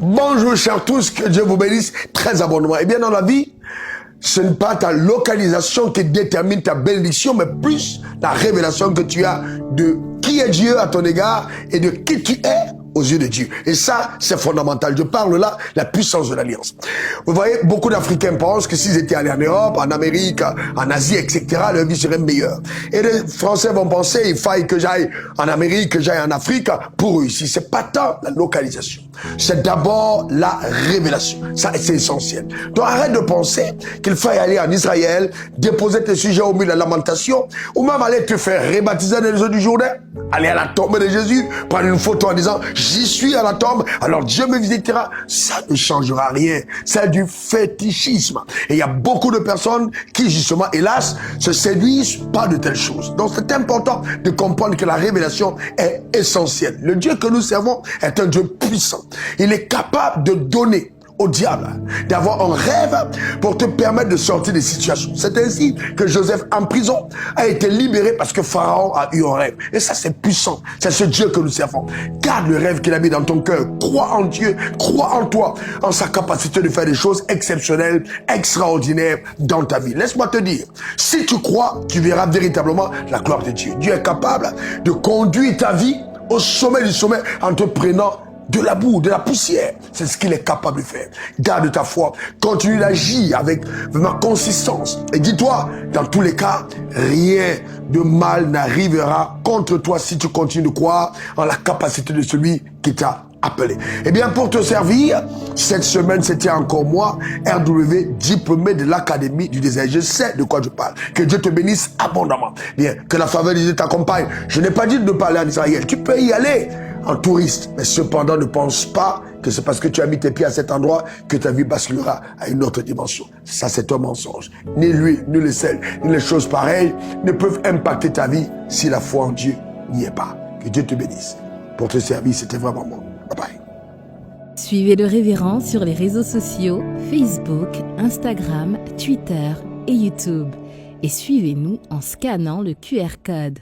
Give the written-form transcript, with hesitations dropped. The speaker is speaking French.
Bonjour chers tous, que Dieu vous bénisse très abondamment. Eh bien dans la vie, ce n'est pas ta localisation qui détermine ta bénédiction, mais plus la révélation que tu as de qui est Dieu à ton égard et de qui tu es aux yeux de Dieu. Et ça, c'est fondamental. Je parle là, la puissance de l'alliance. Vous voyez, beaucoup d'Africains pensent que s'ils étaient allés en Europe, en Amérique, en Asie, etc., leur vie serait meilleure. Et les Français vont penser, il faille que j'aille en Amérique, que j'aille en Afrique pour réussir. C'est pas tant la localisation. C'est d'abord la révélation. Ça, c'est essentiel. Donc arrête de penser qu'il faille aller en Israël, déposer tes sujets au milieu de la lamentation, ou même aller te faire rebaptiser dans les eaux du Jourdain, aller à la tombe de Jésus, prendre une photo en disant « J'y suis à la tombe, alors Dieu me visitera ». Ça ne changera rien. C'est du fétichisme. Et il y a beaucoup de personnes qui, justement, hélas, se séduisent par de telles choses. Donc c'est important de comprendre que la révélation est essentielle. Le Dieu que nous servons est un Dieu puissant. Il est capable de donner au diable, d'avoir un rêve pour te permettre de sortir des situations. C'est ainsi que Joseph, en prison, a été libéré parce que Pharaon a eu un rêve. Et ça, c'est puissant. C'est ce Dieu que nous servons. Garde le rêve qu'il a mis dans ton cœur. Crois en Dieu. Crois en toi, en sa capacité de faire des choses exceptionnelles, extraordinaires dans ta vie. Laisse-moi te dire, si tu crois, tu verras véritablement la gloire de Dieu. Dieu est capable de conduire ta vie au sommet du sommet en te prenant de la boue, de la poussière. C'est ce qu'il est capable de faire. Garde ta foi. Continue d'agir avec ma consistance. Et dis-toi, dans tous les cas, rien de mal n'arrivera contre toi si tu continues de croire en la capacité de celui qui t'a appelé. Eh bien, pour te servir, cette semaine, c'était encore moi, RW, diplômé de l'Académie du désert. Je sais de quoi je parle. Que Dieu te bénisse abondamment. Bien, que la faveur de Dieu t'accompagne. Je n'ai pas dit de ne pas aller en Israël. Tu peux y aller en touriste. Mais cependant, ne pense pas que c'est parce que tu as mis tes pieds à cet endroit que ta vie basculera à une autre dimension. Ça, c'est un mensonge. Ni l'huile, ni le sel, ni les choses pareilles ne peuvent impacter ta vie si la foi en Dieu n'y est pas. Que Dieu te bénisse. Pour te servir, c'était vraiment moi. Bye bye. Suivez le révérend sur les réseaux sociaux, Facebook, Instagram, Twitter et YouTube. Et suivez-nous en scannant le QR code.